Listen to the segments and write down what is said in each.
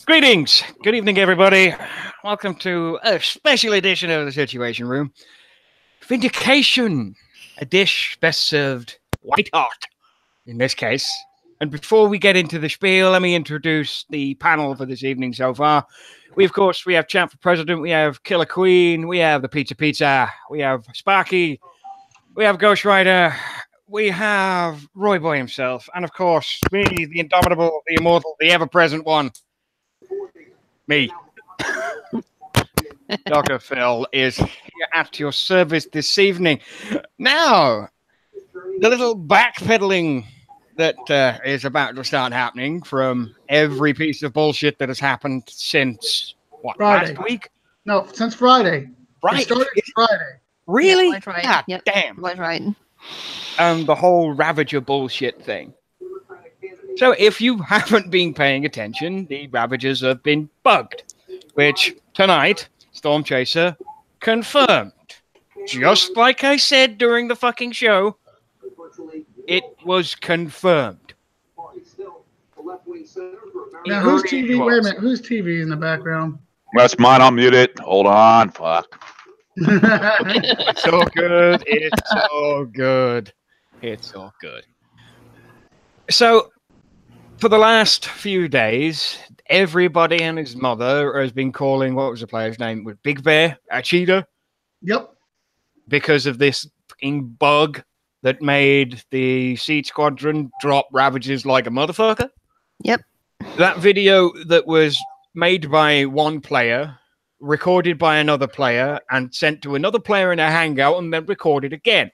Greetings. Good evening, everybody. Welcome to a special edition of the Situation Room. Vindication, a dish best served white hot, in this case. And before we get into the spiel, let me introduce the panel for this evening so far. Of course, we have Champ for President, we have Killer Queen, we have the Pizza, we have Sparky, we have Ghost Rider, we have Roy Boy himself, and of course, me, the indomitable, the immortal, the ever-present one. Me. Dr. Phil is here at your service this evening. Now, the little backpedaling that is about to start happening from every piece of bullshit that has happened since, what, Friday. Last week? No, since Friday. Right. It started Friday. Really? Yeah, right. God Yep. damn. Was right. The whole Ravager bullshit thing. So if you haven't been paying attention, the Ravagers have been bugged, which tonight, Storm Chaser confirmed. Just like I said during the fucking show, it was confirmed. Now, whose TV? Wait a minute. Whose TV in the background? That's mine. I'll mute it. Hold on. Fuck. It's so good. It's so good. It's so good. So, for the last few days, everybody and his mother has been calling, what was the player's name? With Big Bear, a cheater. Yep. Because of this fucking bug that made the Seed Squadron drop Ravagers like a motherfucker. Yep. That video that was made by one player, recorded by another player, and sent to another player in a hangout, and then recorded again.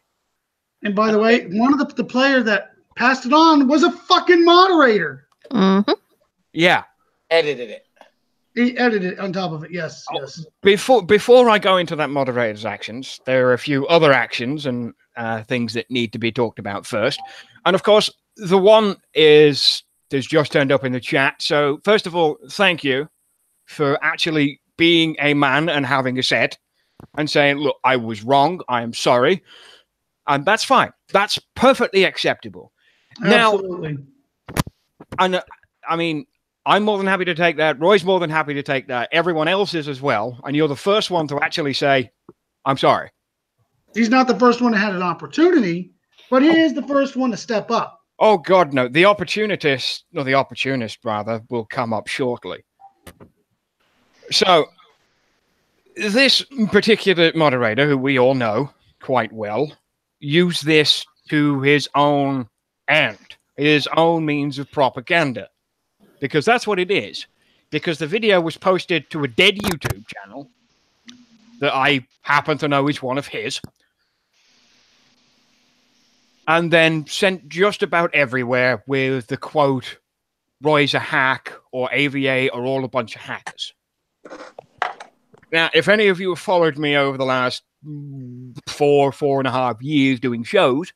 And by the way, one of the player that passed it on was a fucking moderator. Mm-hmm. Yeah. Edited it. He edited it on top of it. Yes. Yes. Before I go into that moderator's actions, there are a few other actions and things that need to be talked about first. And of course, the one has just turned up in the chat. So first of all, thank you for actually being a man and having a set and saying, look, I was wrong. I am sorry. And that's fine. That's perfectly acceptable. Absolutely. Now, and I mean, I'm more than happy to take that. Roy's more than happy to take that. Everyone else is as well. And you're the first one to actually say, I'm sorry. He's not the first one that had an opportunity, but he is the first one to step up. Oh, God, no. The opportunist, rather, will come up shortly. So, this particular moderator, who we all know quite well, used this to his own end, his own means of propaganda. Because that's what it is. Because the video was posted to a dead YouTube channel that I happen to know is one of his. And then sent just about everywhere with the quote, Roy's a hack, or AVA are all a bunch of hackers. Now, if any of you have followed me over the last 4.5 years doing shows,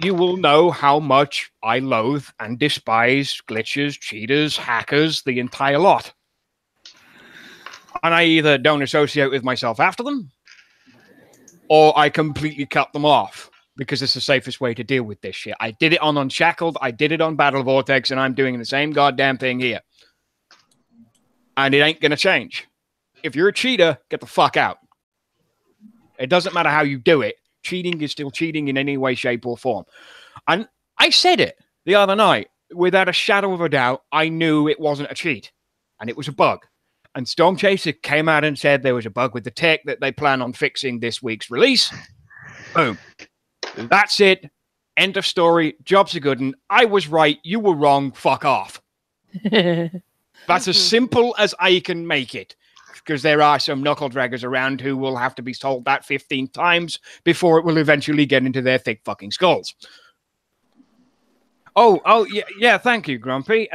you will know how much I loathe and despise glitches, cheaters, hackers, the entire lot. And I either don't associate with myself after them, or I completely cut them off, because it's the safest way to deal with this shit. I did it on Unshackled, I did it on Battle Vortex, and I'm doing the same goddamn thing here. And it ain't going to change. If you're a cheater, get the fuck out. It doesn't matter how you do it. Cheating is still cheating in any way, shape, or form. And I said it the other night. Without a shadow of a doubt, I knew it wasn't a cheat. And it was a bug. And Storm Chaser came out and said there was a bug with the tech that they plan on fixing this week's release. Boom. That's it. End of story. Job's a good one. I was right. You were wrong. Fuck off. That's as simple as I can make it. Because there are some knuckle draggers around who will have to be told that 15 times before it will eventually get into their thick fucking skulls. Oh, yeah, thank you, Grumpy.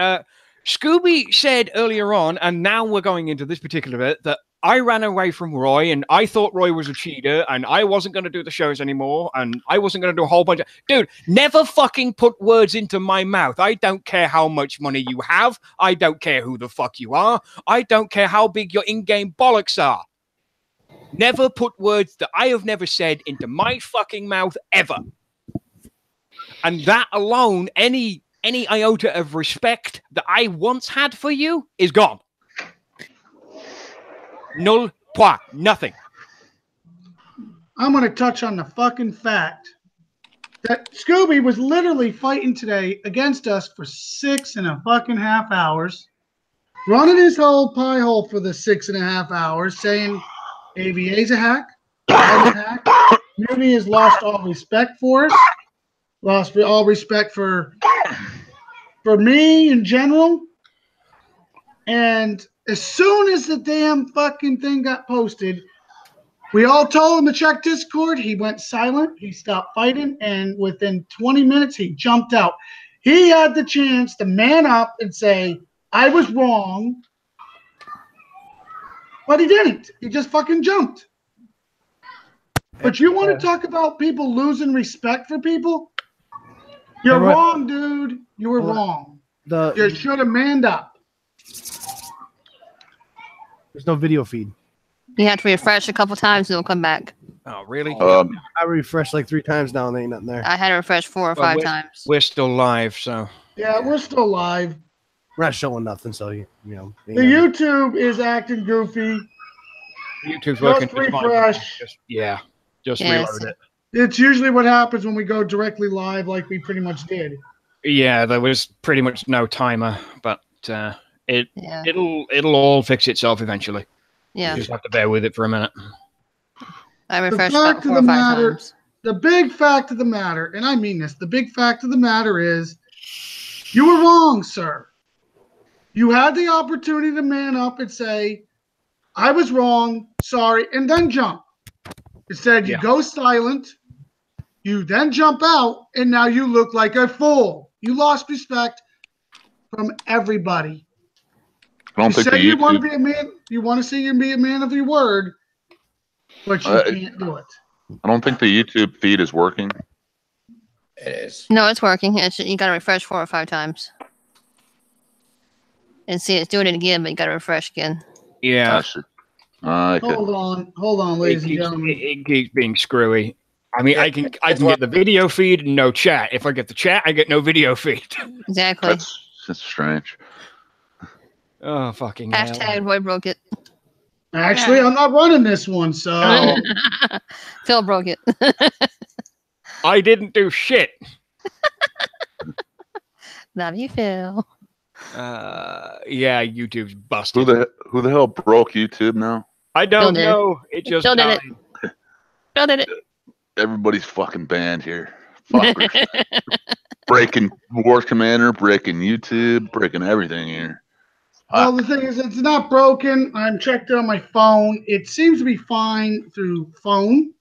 Scooby said earlier on, and now we're going into this particular bit, that I ran away from Roy, and I thought Roy was a cheater, and I wasn't going to do the shows anymore, and I wasn't going to do a whole bunch of... Dude, never fucking put words into my mouth. I don't care how much money you have. I don't care who the fuck you are. I don't care how big your in-game bollocks are. Never put words that I have never said into my fucking mouth, ever. And that alone, any any iota of respect that I once had for you is gone. Null point. Nothing. I'm going to touch on the fucking fact that Scooby was literally fighting today against us for 6.5 hours, running his whole pie hole for the 6.5 hours, saying AVA's a hack, I'm a hack. Muni has lost all respect for us, lost all respect for me in general. And as soon as the damn fucking thing got posted, we all told him to check Discord. He went silent. He stopped fighting. And within 20 minutes, he jumped out. He had the chance to man up and say, I was wrong. But he didn't. He just fucking jumped. But you want to talk about people losing respect for people? You're wrong, dude. You were wrong. You should have manned up. There's no video feed. You have to refresh a couple times and it'll come back. Oh, really? I refreshed like 3 times now and there ain't nothing there. I had to refresh 4 or 5 times. We're still live, so. Yeah, we're still live. We're not showing nothing, so you know. The YouTube is acting goofy. YouTube's working. Just refresh. Just reload it. It's usually what happens when we go directly live, like we pretty much did. Yeah, there was pretty much no timer, but it'll all fix itself eventually. Yeah. You just have to bear with it for a minute. I refreshed about 4 or 5 times. The big fact of the matter, and I mean this, the big fact of the matter is you were wrong, sir. You had the opportunity to man up and say, I was wrong, sorry, and then jump. Instead, you go silent, you then jump out, and now you look like a fool. You lost respect from everybody. I don't think you want to be a man. You want to see you be a man of your word, but you can't do it. I don't think the YouTube feed is working. It is. No, it's working. You got to refresh 4 or 5 times. And see, it's doing it again, but you got to refresh again. Yeah. Hold on, ladies and gentlemen. It keeps being screwy. I mean, I can get the video feed and no chat. If I get the chat, I get no video feed. Exactly. That's strange. Oh, fucking Hashtag Roy broke it. Actually, I'm not running this one, so. Phil broke it. I didn't do shit. Love you, Phil. Yeah, YouTube's busted. Who the hell broke YouTube now? I don't know. It just Phil did it. Phil did it. Everybody's fucking banned here. Fuckers. Breaking War Commander, breaking YouTube, breaking everything here. Well, the thing is, it's not broken. I'm checked it on my phone. It seems to be fine through phone.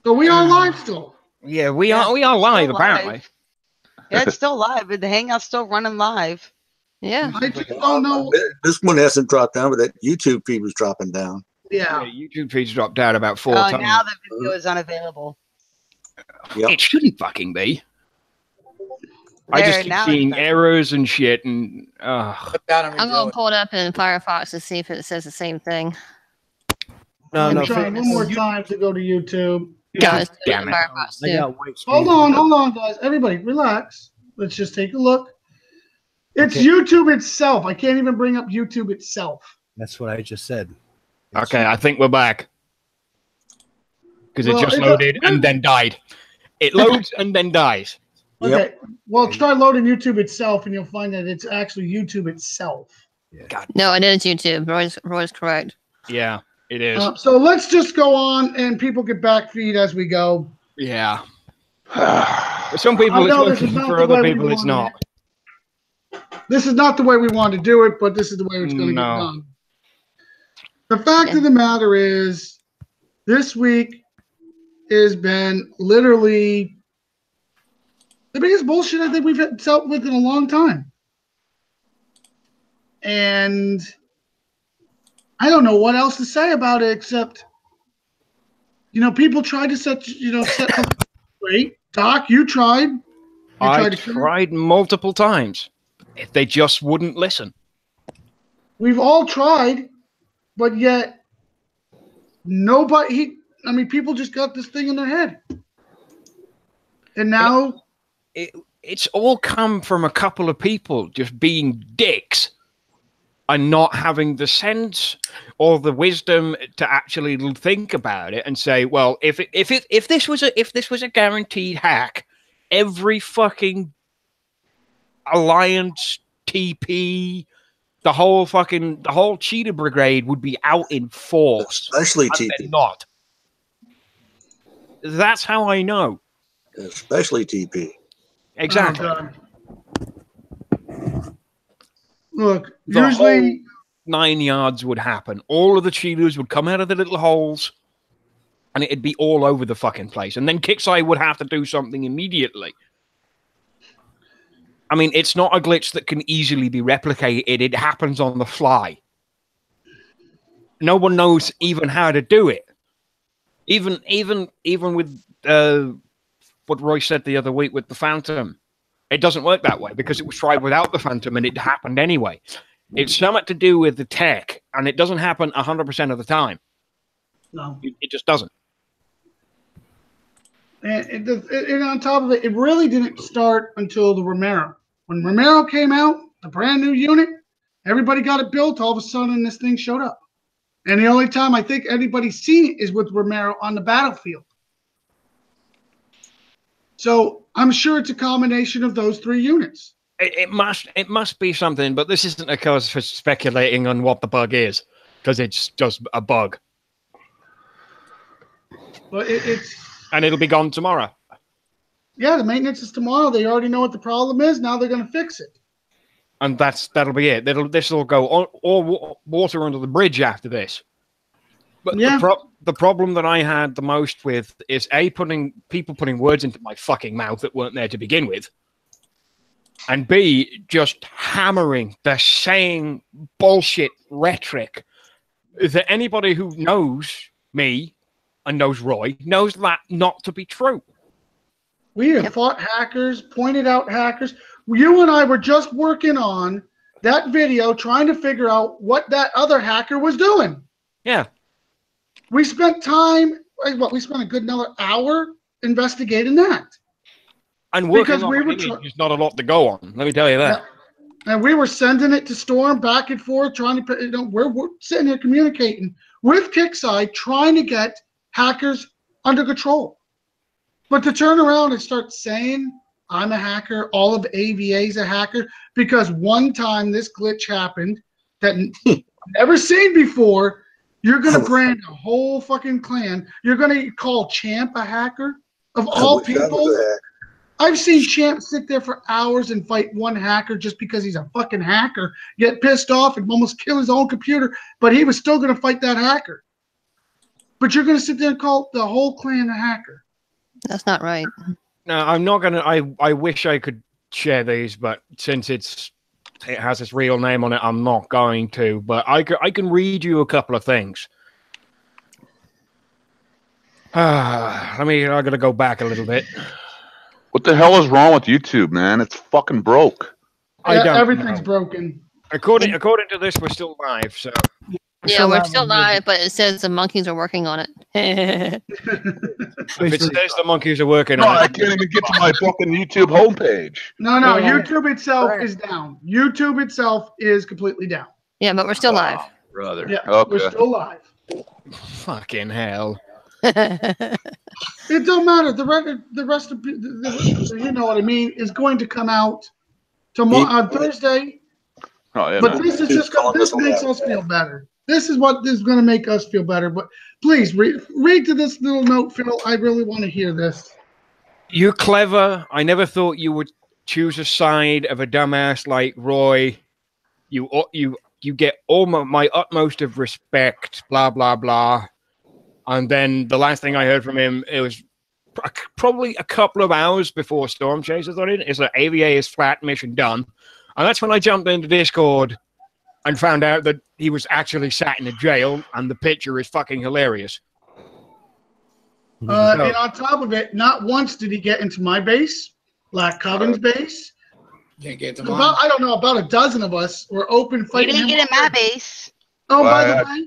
So we are live still. Yeah, we are live, apparently. Yeah, it's still live. The Hangout's still running live. Yeah. I just don't know. This one hasn't dropped down, but that YouTube feed was dropping down. Yeah. YouTube feed's dropped out about 4 times. Now the video is unavailable. Yep. It shouldn't fucking be. I just keep seeing errors and shit, and I'm gonna pull it up in Firefox to see if it says the same thing. I'm trying one more time to go to YouTube. God damn it. Hold on, guys. Everybody, relax. Let's just take a look. It's YouTube itself. I can't even bring up YouTube itself. That's what I just said. Okay, I think we're back. Because it just loaded and then died. It loads and then dies. Okay, well, try loading YouTube itself, and you'll find that it's actually YouTube itself. God. No, it is YouTube. Roy's correct. Yeah, it is. So let's just go on, and people get back feed as we go. Yeah. For some people, it's working. For other people, it's not. This is not the way we want to do it, but this is the way it's going to get done. The fact of the matter is, this week has been literally the biggest bullshit I think we've dealt with in a long time. And I don't know what else to say about it except, people tried to set straight. Doc, you tried. I tried multiple times. If they just wouldn't listen. We've all tried, but yet people just got this thing in their head. And now it's all come from a couple of people just being dicks and not having the sense or the wisdom to actually think about it and say, well, if this was a guaranteed hack, every fucking Alliance, TP, the whole cheetah brigade would be out in force. Especially and TP. they're not. That's how I know. Especially TP. Exactly. Oh, look, The usually whole 9 yards would happen. All of the cheetahs would come out of the little holes, and it'd be all over the fucking place. And then Kixeye would have to do something immediately. I mean, it's not a glitch that can easily be replicated. It happens on the fly. No one knows even how to do it. Even with what Roy said the other week with the Phantom, it doesn't work that way because it was tried without the Phantom and it happened anyway. It's something to do with the tech, and it doesn't happen 100% of the time. no. It just doesn't. And on top of it, it really didn't start until the Romero. When Romero came out, the brand new unit, everybody got it built. All of a sudden, this thing showed up. And the only time I think anybody's seen it is with Romero on the battlefield. So I'm sure it's a combination of those three units. It must be something, but this isn't a cause for speculating on what the bug is, because it's just a bug. But it's... And it'll be gone tomorrow. Yeah, the maintenance is tomorrow. They already know what the problem is. Now they're going to fix it. And that'll be it. This will go all water under the bridge after this. But yeah. the problem that I had the most with is people putting words into my fucking mouth that weren't there to begin with. And B, just hammering the same bullshit rhetoric that anybody who knows me and knows Roy knows that not to be true. We have fought hackers, pointed out hackers. You and I were just working on that video trying to figure out what that other hacker was doing. Yeah. We spent time, we spent a good another hour investigating that. And working on it is not a lot to go on, let me tell you that. Yeah. And we were sending it to Storm back and forth, trying to, we're sitting here communicating with Kixeye, trying to get hackers under control. But to turn around and start saying, I'm a hacker, all of AVA's a hacker, because one time this glitch happened that I've never seen before, you're going to brand a whole fucking clan. You're going to call Champ a hacker? Of all people? I've seen Champ sit there for hours and fight one hacker just because he's a fucking hacker, get pissed off and almost kill his own computer, but he was still going to fight that hacker. But you're going to sit there and call the whole clan a hacker. That's not right. No, I'm not going to. I wish I could share these, but since it has its real name on it, I'm not going to. But I can read you a couple of things. I got to go back a little bit. What the hell is wrong with YouTube, man? It's fucking broke. Everything's broken. According to this, we're still live, so. Yeah, we're still live, but it says the monkeys are working on it. If it says the monkeys are working on it. I can't even get to my fucking YouTube homepage. No, YouTube itself is down. YouTube itself is completely down. Yeah, but we're still live. Brother. Yeah, okay. we're still live. Fucking hell. It don't matter. The rest of you know what I mean, is going to come out tomorrow on Thursday. Oh, yeah, but this is just this makes us feel better. This is what is going to make us feel better. But please read to this little note, Phil. I really want to hear this. You're clever. I never thought you would choose a side of a dumbass like Roy. You get all my utmost of respect. Blah blah blah. And then the last thing I heard from him, it was probably a couple of hours before Storm Chasers on it. It's like AVA is flat, mission done. And that's when I jumped into Discord and found out that he was actually sat in a jail, and the picture is fucking hilarious. And on top of it, not once did he get into my base, Black Coven's base. Can't get to mine. I don't know, about a dozen of us were open fighting. You didn't get in my base. Oh, by the way.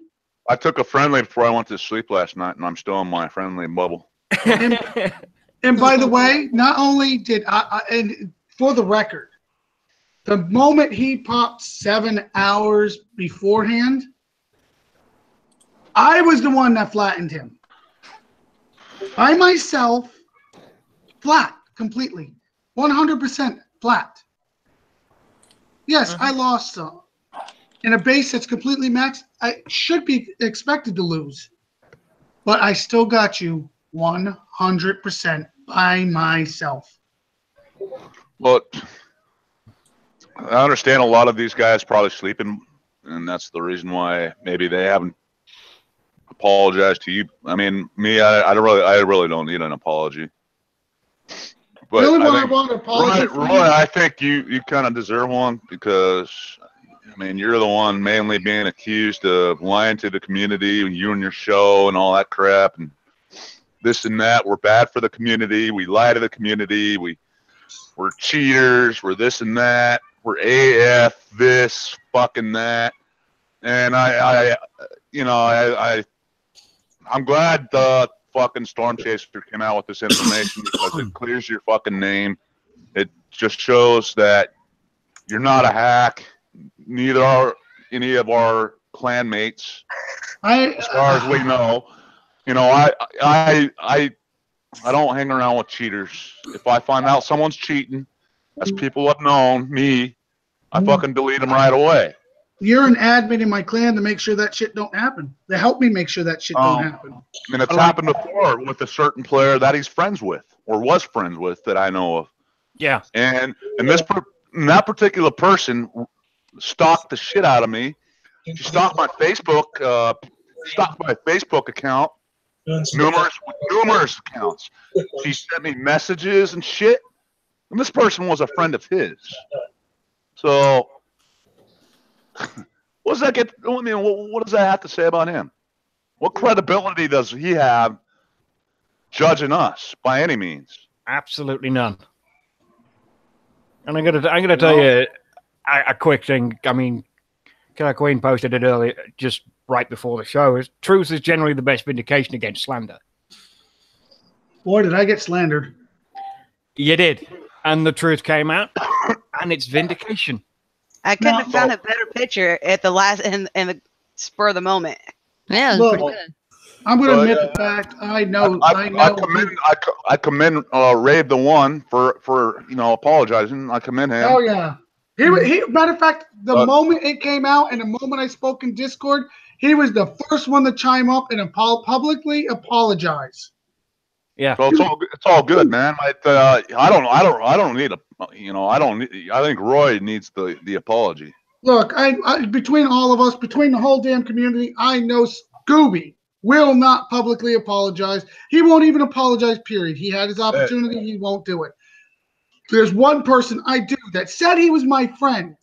I took a friendly before I went to sleep last night, and I'm still in my friendly bubble. And by the way, not only did I and for the record, the moment he popped 7 hours beforehand, I was the one that flattened him. I myself, flat, completely. 100% flat. Yes, I lost some. In a base that's completely maxed, I should be expected to lose. But I still got you 100% by myself. Well, I understand a lot of these guys probably sleeping, and that's the reason why maybe they haven't apologized to you. I mean, me, I really don't need an apology. But The only one I think, want to apologize for Roy, I think you kind of deserve one because, I mean, you're the one mainly being accused of lying to the community, you and your show and all that crap, and this and that. We're bad for the community. We lie to the community. We're cheaters. We're this and that. We're AF this, fucking that. And I'm glad the fucking Storm Chaser came out with this information because it clears your fucking name. It just shows that you're not a hack. Neither are any of our clanmates, as far as we know. You know, I don't hang around with cheaters. If I find out someone's cheating, as people have known me, I fucking delete them right away. You're an admin in my clan to make sure that shit don't happen. To help me make sure that shit don't happen. And it's happened before with a certain player that he's friends with or was friends with that I know of. Yeah. And that particular person stalked the shit out of me. She stalked my Facebook account. Numerous accounts. She sent me messages and shit. And this person was a friend of his. So what does that get? I mean, what does that have to say about him? What credibility does he have judging us by any means? Absolutely none. And I'm gonna tell you a quick thing. I mean, Killer Queen posted it earlier, just right before the show. Truth is generally the best vindication against slander. Boy, did I get slandered. You did. And the truth came out, and it's vindication. I couldn't have found a better picture at the last in the spur of the moment. Yeah, it was pretty good. I'm going to admit the fact. I know. I commend Rave the One for apologizing. I commend him. Oh yeah. He matter of fact, the moment it came out and the moment I spoke in Discord, he was the first one to chime up and publicly apologize. Yeah. So it's all good, man. I don't need I think Roy needs the apology. Look, I between all of us, between the whole damn community, I know Scooby will not publicly apologize. He won't even apologize, period. He had his opportunity. He won't do it. There's one person I do that said he was my friend.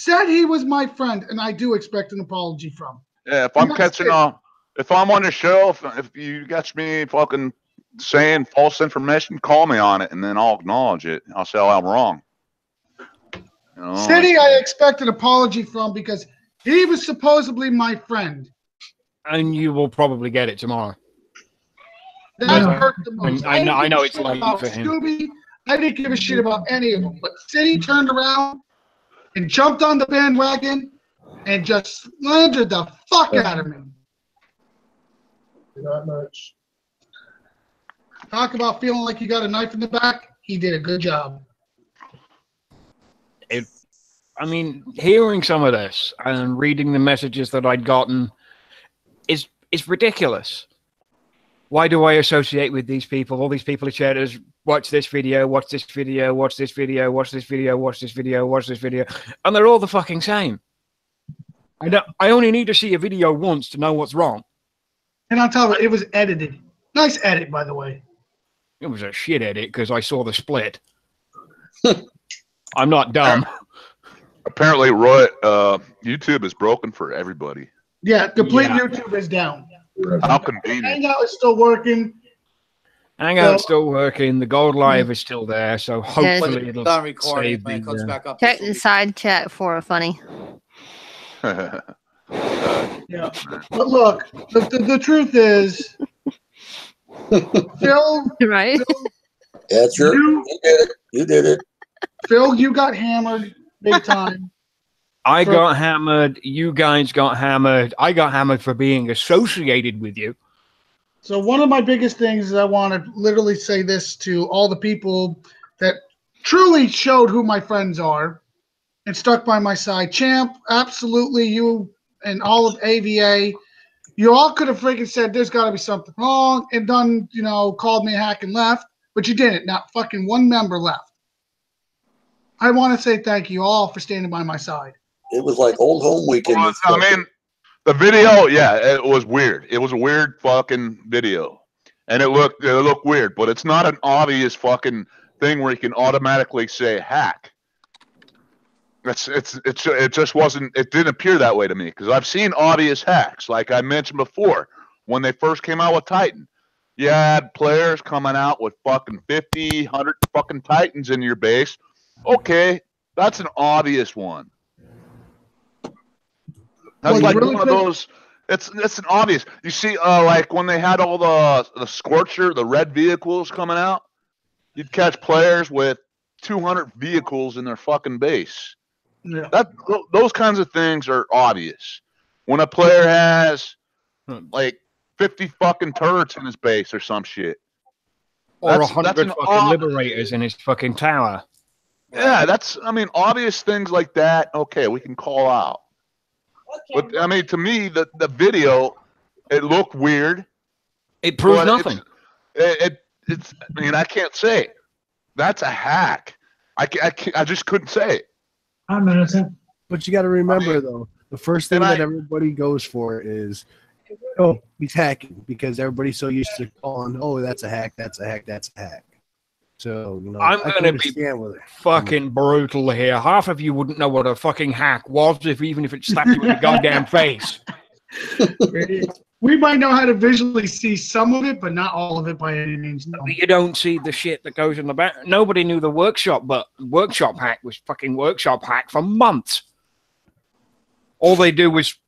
And I do expect an apology from. Yeah, if I'm on your show, if you catch me fucking saying false information, call me on it, and then I'll acknowledge it. I'll say I'm wrong. City, I expect an apology from because he was supposedly my friend. And you will probably get it tomorrow. That hurt the most. I know it's late for him. Scooby, I didn't give a shit about any of them. But City turned around and jumped on the bandwagon and just slandered the fuck out of me. Not much. Talk about feeling like you got a knife in the back. He did a good job. I mean, hearing some of this and reading the messages that I'd gotten is ridiculous. Why do I associate with these people? All these people are shared watch this video, watch this video, watch this video, watch this video, watch this video, watch this video. And they're all the fucking same. I only need to see a video once to know what's wrong. And I'll tell you, it was edited. Nice edit, by the way. It was a shit edit because I saw the split. I'm not dumb. Apparently, Roy, YouTube is broken for everybody. Yeah, complete YouTube is down. How convenient. Hangout is still working. Hangout's still working. The Gold Live is still there, so hopefully it'll done recording. save When it comes back up. Check the side chat for a funny. Yeah, but look, the truth is, Phil, Right? That's your. You did it. You did it. Phil, you got hammered big time. I got hammered. You guys got hammered. I got hammered for being associated with you. So one of my biggest things is I want to literally say this to all the people that truly showed who my friends are and stuck by my side. Champ, absolutely, you and all of AVA, you all could have freaking said there's got to be something wrong and done, called me a hack and left, but you didn't. Not fucking one member left. I want to say thank you all for standing by my side. It was like old home weekend. Well, I mean, the video, yeah, it was weird. It was a weird fucking video, and it looked weird. But it's not an obvious fucking thing where you can automatically say hack. It just wasn't. It didn't appear that way to me because I've seen obvious hacks, like I mentioned before when they first came out with Titan. You had players coming out with fucking 50, 100 fucking Titans in your base. Okay, that's an obvious one. That's like really one of those. It's an obvious. You see, like when they had all the Scorcher, the red vehicles coming out, you'd catch players with 200 vehicles in their fucking base. Yeah. Those kinds of things are obvious. When a player has like 50 fucking turrets in his base or some shit, or 100 fucking liberators in his fucking tower. Yeah, I mean, obvious things like that. Okay, we can call out. But I mean, to me, the video, it looked weird. It proves nothing. It's. I mean, I can't say that's a hack. I just couldn't say it. I'm innocent. But you got to remember, though, the first thing that everybody goes for is, oh, he's hacking, because everybody's so used to calling, oh, that's a hack, that's a hack, that's a hack. So, I'm going to be fucking brutal here. Half of you wouldn't know what a fucking hack was, even if it slapped you in the goddamn face. We might know how to visually see some of it, but not all of it by any means. No. You don't see the shit that goes in the back. Nobody knew the workshop, but workshop hack was fucking workshop hack for months. All they do was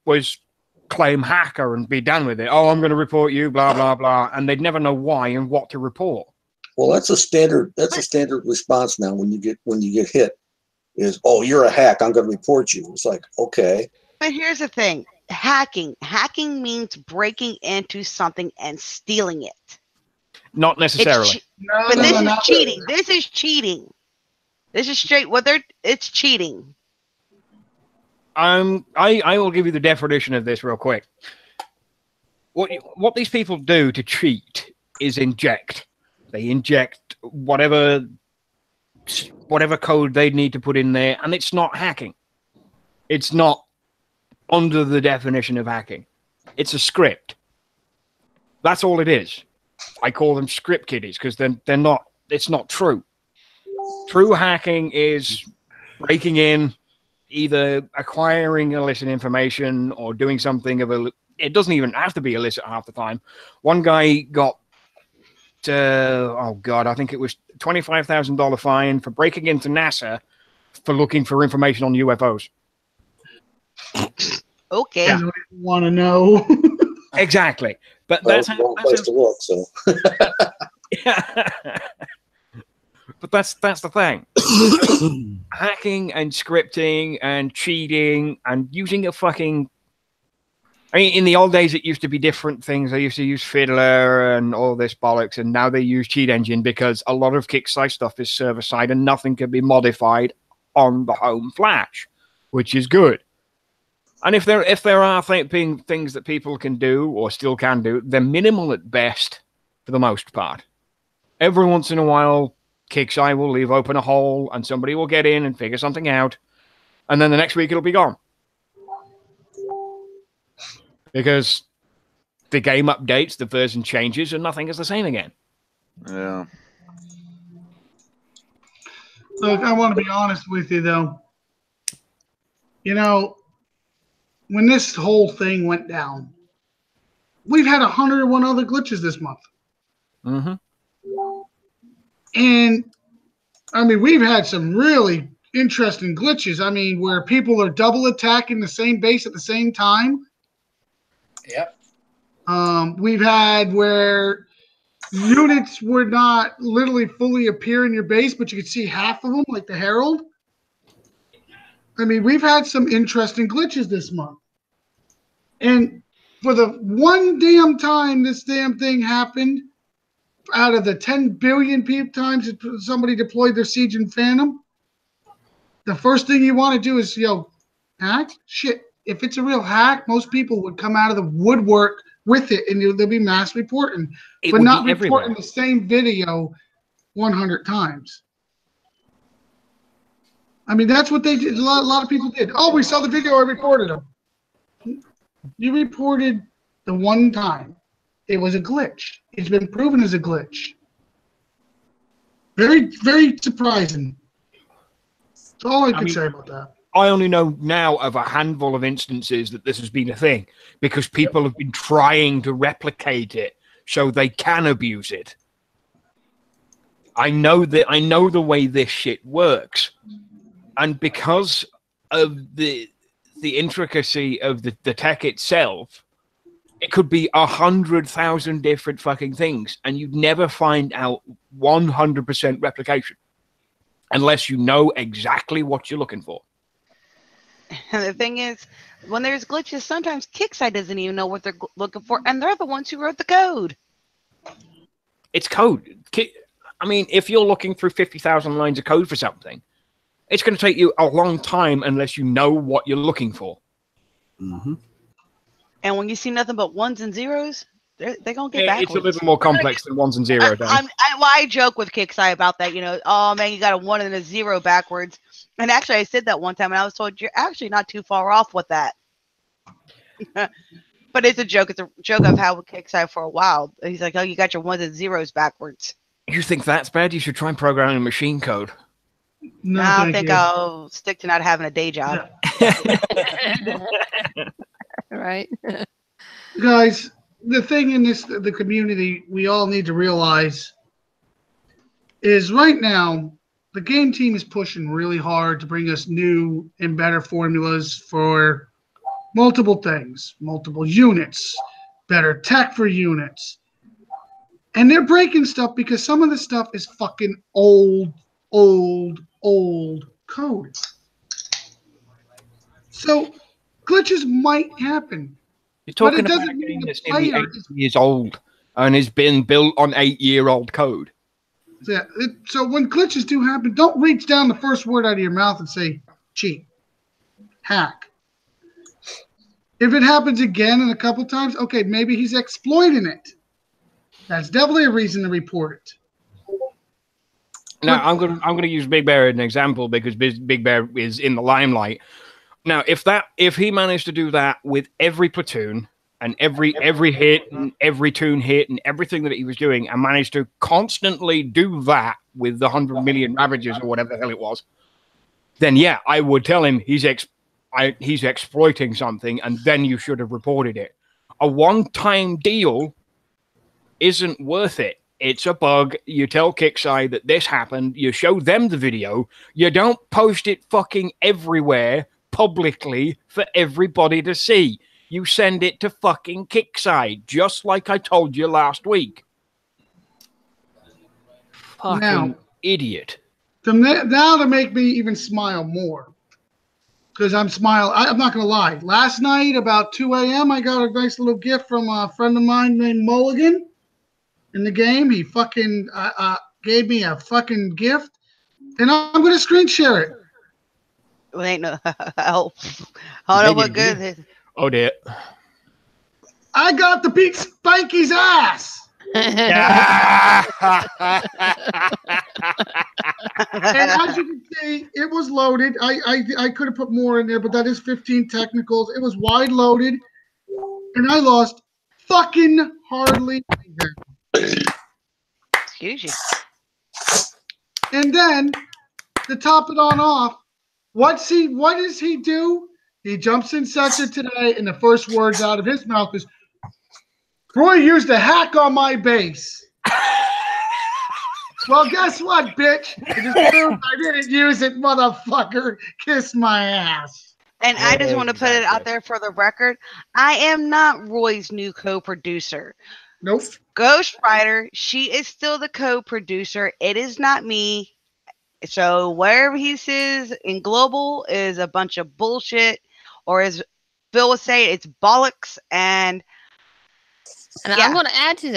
claim hacker and be done with it. Oh, I'm going to report you, blah, blah, blah. And they'd never know why and what to report. Well, that's a standard response now when you get hit is, oh, you're a hack, I'm going to report you. It's like, okay. But here's the thing. Hacking means breaking into something and stealing it. Not necessarily. This is cheating. This is cheating. This is straight. It's cheating. I will give you the definition of this real quick. What these people do to cheat is inject. They inject whatever code they need to put in there, and it's not hacking. It's not under the definition of hacking. It's a script. That's all it is. I call them script kiddies because they're not. It's not true. True hacking is breaking in, either acquiring illicit information or doing something of it doesn't even have to be illicit half the time. One guy got I think it was $25,000 fine for breaking into NASA for looking for information on UFOs. Okay. I don't even want to know. Exactly. But that's the wrong place to look, so. Yeah. But that's the thing. Hacking and scripting and cheating and using a fucking... I mean, in the old days, it used to be different things. They used to use Fiddler and all this bollocks, and now they use Cheat Engine because a lot of Kickside stuff is server-side and nothing can be modified on the home flash, which is good. And if there are things that people can do or still can do, they're minimal at best for the most part. Every once in a while, Kickside will leave open a hole and somebody will get in and figure something out, and then the next week it'll be gone. Because the game updates, the version changes, and nothing is the same again. Yeah. Look, I want to be honest with you, though. You know, when this whole thing went down, we've had 101 other glitches this month. Mm-hmm. And, I mean, we've had some really interesting glitches. I mean, where people are double attacking the same base at the same time. Yep. We've had where units would not literally fully appear in your base, but you could see half of them, like the Herald. I mean, we've had some interesting glitches this month. And for the one damn time this damn thing happened, out of the 10 billion times that somebody deployed their Siege and Phantom, the first thing you want to do is, hack? Shit. If it's a real hack, most people would come out of the woodwork with it, and there'll be mass reporting. But not reporting the same video 100 times. I mean, that's what they did. A lot of people did. Oh, we saw the video. I reported them. You reported the one time. It was a glitch. It's been proven as a glitch. Very, very surprising. That's all I can say about that. I only know now of a handful of instances that this has been a thing because people have been trying to replicate it so they can abuse it. I know the way this shit works. And because of the intricacy of the tech itself, it could be 100,000 different fucking things, and you'd never find out 100% replication unless you know exactly what you're looking for. And the thing is, when there's glitches, sometimes Kickside doesn't even know what they're looking for, and they're the ones who wrote the code. It's code. I mean, if you're looking through 50,000 lines of code for something, it's going to take you a long time unless you know what you're looking for. Mm-hmm. And when you see nothing but ones and zeros, they're going to get backwards. It's a little more complex than ones and zeros. I joke with Kickside about that. Oh, man, you got a 1 and a 0 backwards. And actually, I said that one time, and I was told you're actually not too far off with that. But it's a joke. It's a joke I've had with Kickside for a while. He's like, oh, you got your 1s and 0s backwards. You think that's bad? You should try and program machine code. No, I think I'll stick to not having a day job. Right. Guys, the thing in the community we all need to realize is right now the game team is pushing really hard to bring us new and better formulas for multiple things, multiple units, better tech for units. And they're breaking stuff because some of the stuff is fucking old code. So glitches might happen. You're talking but it about doesn't a mean game the that's player nearly 8 years old and has been built on 8-year-old code. Yeah. So when glitches do happen, don't reach down the first word out of your mouth and say cheat, hack. If it happens again and a couple times, okay, maybe he's exploiting it. That's definitely a reason to report it. Now, I'm gonna use Big Bear as an example because Big Bear is in the limelight. Now, if he managed to do that with every platoon and every hit and every tune hit and everything that he was doing, and managed to constantly do that with the 100 million Ravagers or whatever the hell it was, then yeah, I would tell him he's exploiting something, and then you should have reported it. A one-time deal isn't worth it. It's a bug. You tell Kickside that this happened. You show them the video. You don't post it fucking everywhere publicly for everybody to see. You send it to fucking Kickside, just like I told you last week. Fucking idiot. Now to make me even smile more, because I'm smiling. I'm not going to lie. Last night, about 2 a.m., I got a nice little gift from a friend of mine named Mulligan in the game. He fucking gave me a fucking gift, and I'm going to screen share it. It ain't no help. I don't know what good is. Oh, dear. I got to beat Spanky's ass. And as you can see, it was loaded. I could have put more in there, but that is 15 technicals. It was wide loaded, and I lost fucking hardly anything. Excuse you. And then to top it on off, what does he do? He jumps in session today, and the first words out of his mouth is, Roy used a hack on my base. Well, guess what, bitch? It just proved I didn't use it, motherfucker. Kiss my ass. And I just want to put it out there for the record. I am not Roy's new co-producer. Nope. Ghost Rider, she is still the co-producer. It is not me. So whatever he says in Global is a bunch of bullshit, or as Phil would say, it's bollocks. And I'm going to add to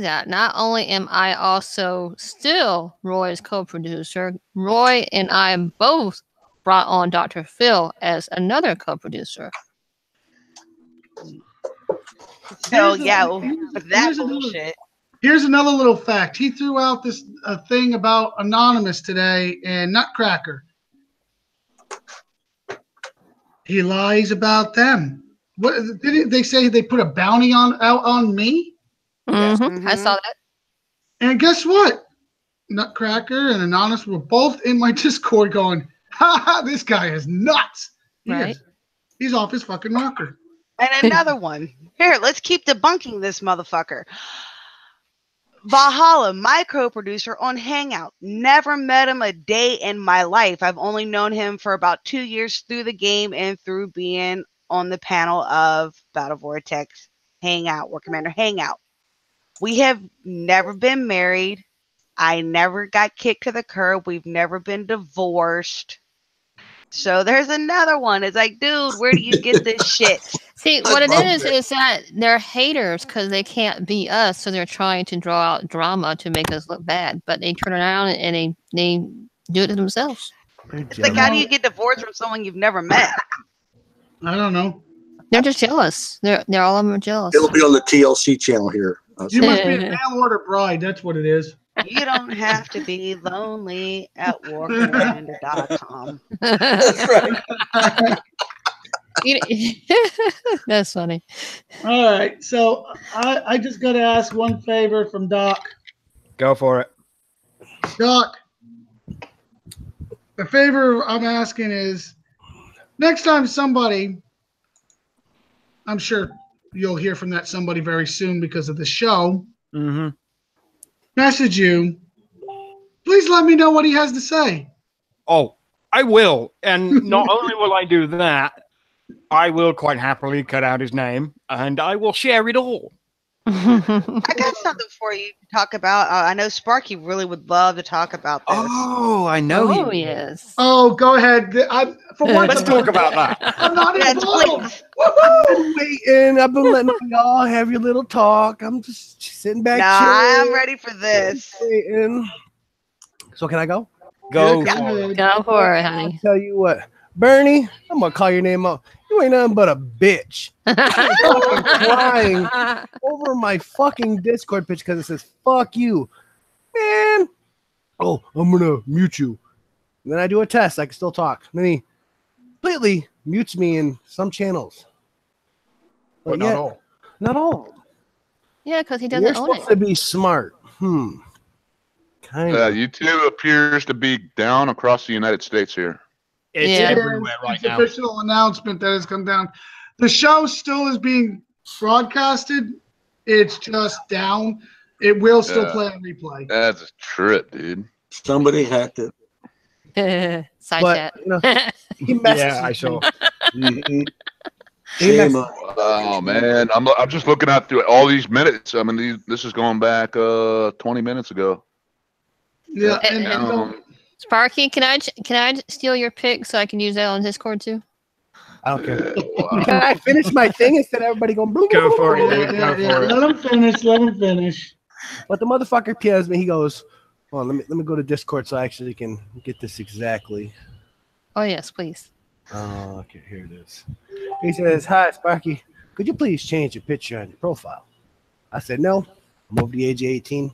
that. Not only am I also still Roy's co-producer, Roy and I both brought on Dr. Phil as another co-producer. So that bullshit. Here's another little fact. He threw out this thing about Anonymous today and Nutcracker. He lies about them. What didn't they say? They put a bounty out on me? Mm-hmm. I saw that. And guess what? Nutcracker and Anonymous were both in my Discord going, "Ha ha! This guy is nuts. He's off his fucking rocker." And another one. Here, let's keep debunking this motherfucker. Valhalla, my co-producer on Hangout. Never met him a day in my life. I've only known him for about 2 years through the game and through being on the panel of Battle Vortex Hangout, War Commander Hangout. We have never been married. I never got kicked to the curb. We've never been divorced. So there's another one. It's like, dude, where do you get this shit? See, what it is that they're haters because they can't be us, so they're trying to draw out drama to make us look bad. But they turn around and they do it to themselves. It's like, how do you get divorced from someone you've never met? I don't know. They're just jealous. They're all of them are jealous. It'll be on the TLC channel here. You must be a mail order bride. That's what it is. You don't have to be lonely at warcommander.com. That's right. That's funny. All right. So I just got to ask one favor from Doc. Go for it. Doc, the favor I'm asking is next time somebody, I'm sure you'll hear from that somebody very soon because of the show, message you, please let me know what he has to say. Oh, I will. And not only will I do that, I will quite happily cut out his name and I will share it all. I got something for you to talk about. I know Sparky really would love to talk about this. Oh, I know. Oh, yes. Oh, go ahead. Let's talk about that. I'm not involved. I've been waiting. I've been letting y'all have your little talk. I'm just sitting back. I'm ready for this. Waiting. So can I go? Go for it, honey. I'll tell you what, Bernie, I'm gonna call your name out. You ain't nothing but a bitch. I'm crying over my fucking Discord pitch because it says "fuck you," man. Oh, I'm gonna mute you. And then I do a test. I can still talk. And then he completely mutes me in some channels, but not all. Not all. Yeah, because he doesn't own it. You're supposed to be smart. Kind of. YouTube appears to be down across the United States here. It's everywhere right now. Official announcement that has come down. The show still is being broadcasted. It's just down. It will still play on replay. That's a trip, dude. Somebody hacked it. Side chat. You know, I saw. Oh man, I'm just looking out through all these minutes. I mean, this is going back 20 minutes ago. Yeah, Sparky, can I steal your pick so I can use that on Discord too? I don't care. Can I finish my thing instead of everybody going? Go for it. Go for it. Let him finish. Let him finish. But the motherfucker PMs me. He goes, "Well, let me go to Discord so I actually can get this exactly." Oh yes, please. Oh, okay, here it is. He says, "Hi, Sparky. Could you please change your picture on your profile?" I said, "No. I'm over the age of 18.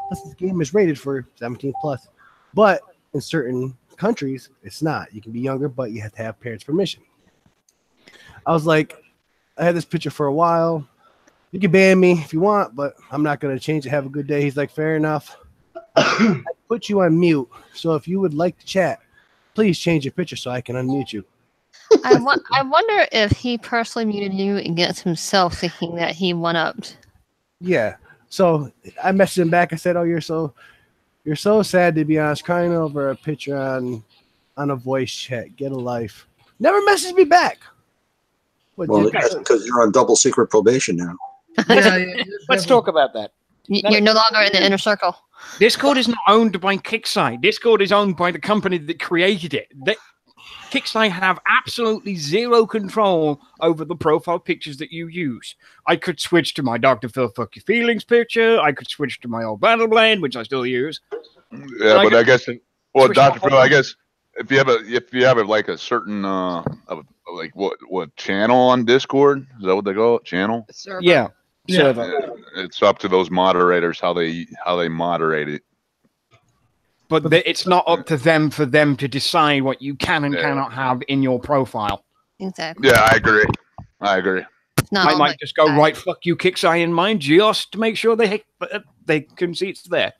Plus, this game is rated for 17 plus. But in certain countries, it's not. You can be younger, but you have to have parents' permission." I was like, I had this picture for a while. You can ban me if you want, but I'm not going to change it. Have a good day. He's like, fair enough. I put you on mute. So if you would like to chat, please change your picture so I can unmute you. I wonder if he personally muted you against himself, thinking that he one-upped. Yeah. So I messaged him back. I said, "Oh, you're so sad, to be honest, crying over a picture on a voice chat. Get a life." Never messaged me back. Well, that's because you're on double secret probation now. Let's talk about that. You're no longer in the inner circle. Discord is not owned by Kickside. Discord is owned by the company that created it. Kickside have absolutely zero control over the profile pictures that you use. I could switch to my Dr. Phil Fuck Your Feelings picture. I could switch to my old Battle Blade, which I still use. Yeah, but I guess, well, Dr. Phil, I guess if you have like a certain like what channel on Discord, is that what they call it? Channel? Yeah. It's up to those moderators how they moderate it. But it's not up to them for them to decide what you can and cannot have in your profile. Exactly. Yeah, I agree. I might just go right, fuck you, Kickside in mine, just to make sure they can see it's there.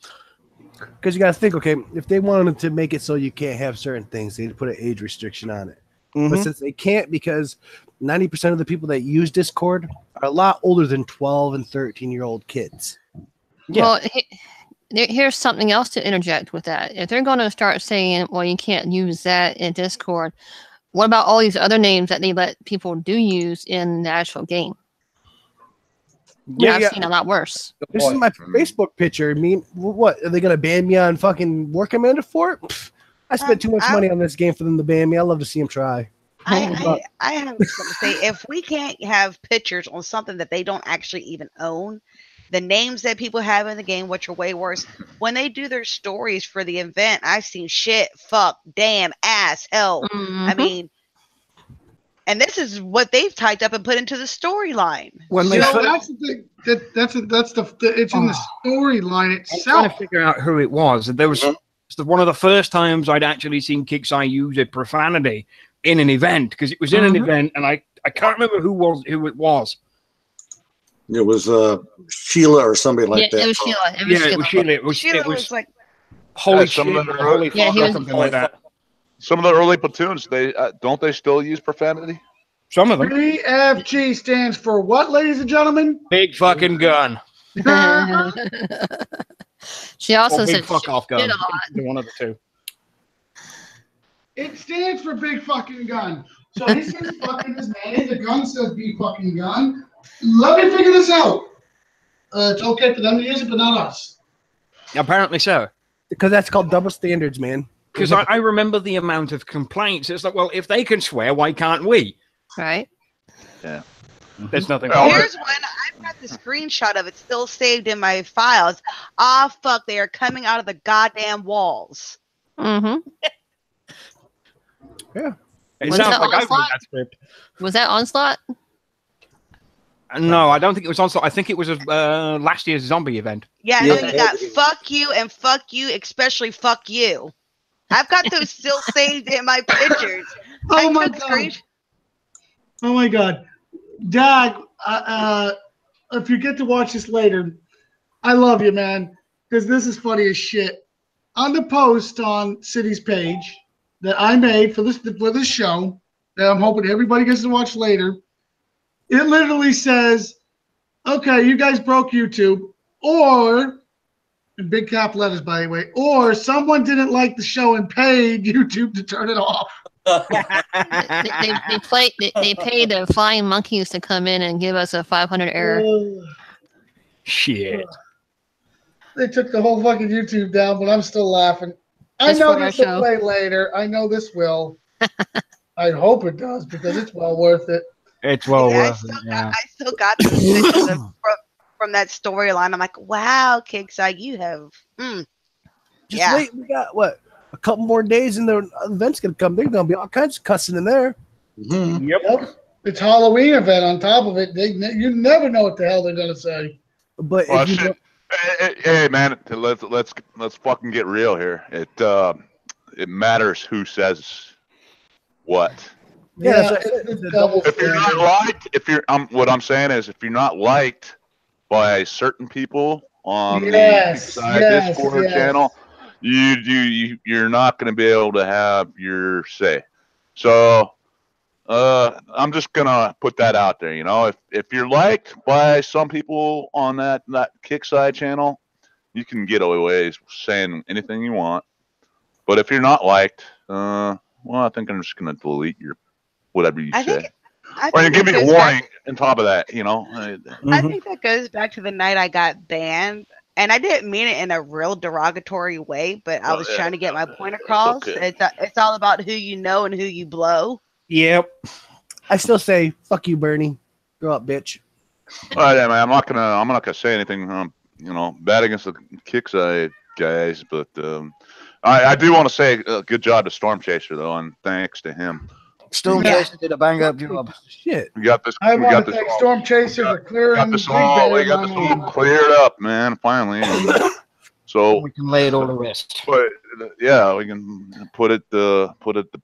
Because you got to think, okay, if they wanted to make it so you can't have certain things, they'd put an age restriction on it. But since they can't, because 90% of the people that use Discord are a lot older than 12 and 13-year-old kids. Yeah. Well, here's something else to interject with that. If they're going to start saying, well, you can't use that in Discord, what about all these other names that they let people do use in the actual game? I've seen a lot worse. This is my Facebook picture. I mean, what? Are they going to ban me on fucking War Commander for it? Pfft, I spent too much money on this game for them to ban me. I love to see them try. I have something to say. If we can't have pictures on something that they don't actually even own, the names that people have in the game, which are way worse, when they do their stories for the event, I've seen shit, fuck, damn, ass, hell. I mean, and this is what they've typed up and put into the storyline. That's the thing. It's in the storyline itself. I'm trying to figure out who it was. There was one of the first times I'd actually seen Kickside use a profanity in an event, because it was in an event, and I can't remember who it was. It was Sheila or somebody like that. It was Sheila. It was Sheila. It was like holy shit, holy fuck, or something like that. Some of the early platoons, they don't they still use profanity? Some of them. BFG stands for what, ladies and gentlemen? Big fucking gun. She also said fuck off gun. A lot. One of the two. It stands for big fucking gun. So he says fucking his name. The gun says big fucking gun. Let me figure this out. It's okay for them to use it, but not us. Apparently so. Because that's called double standards, man. Because I remember the amount of complaints. It's like, well, if they can swear, why can't we? Right. Yeah. There's nothing. Here's one. I've got the screenshot of it still saved in my files. Ah, fuck. They are coming out of the goddamn walls. Mm-hmm. Yeah. It sounds like I wrote that script. Was that Onslaught? No, I don't think it was Onslaught. I think it was last year's zombie event. Yeah, no, you got fuck you and fuck you, especially fuck you. I've got those still saved in my pictures. Oh my god. Dag, if you get to watch this later, I love you, man, because this is funny as shit. On the post on City's page that I made for this show, that I'm hoping everybody gets to watch later, it literally says, okay, you guys broke YouTube, or, in big cap letters, by the way, or someone didn't like the show and paid YouTube to turn it off. They paid the flying monkeys to come in and give us a 500 error. Shit. They took the whole fucking YouTube down, but I'm still laughing. I know this will play later. I know this will. I hope it does, because it's well worth it. It's well worth it. I still got those pictures from that storyline. I'm like, wow, Kickside, you have. Just wait. We got what? A couple more days, and the event's gonna come. There's gonna be all kinds of cussing in there. Mm-hmm. Yep. It's Halloween event on top of it. You never know what the hell they're gonna say. But hey, man, let's fucking get real here. It matters who says what. Yeah, if you're not liked, what I'm saying is, if you're not liked by certain people on the Discord channel, you're not going to be able to have your say. So I'm just gonna put that out there. You know, if you're liked by some people on that Kickside channel, you can get away saying anything you want. But if you're not liked, well, I think I'm just gonna delete your whatever you say. Or you give me a warning on top of that, you know. I think that goes back to the night I got banned. And I didn't mean it in a real derogatory way, but I was trying to get my point across. Okay. It's all about who you know and who you blow. Yep. I still say, fuck you, Bernie. Grow up, bitch. Yeah, man, I'm not gonna say anything, bad against the Kickside guys, but I do want to say good job to Storm Chaser though, and thanks to him. Storm Chaser did a bang up job. Shit. We got this. I want to thank Storm Chaser for clearing We got this all cleared up, man. Finally. So we can lay it all to rest. But yeah, we can put it to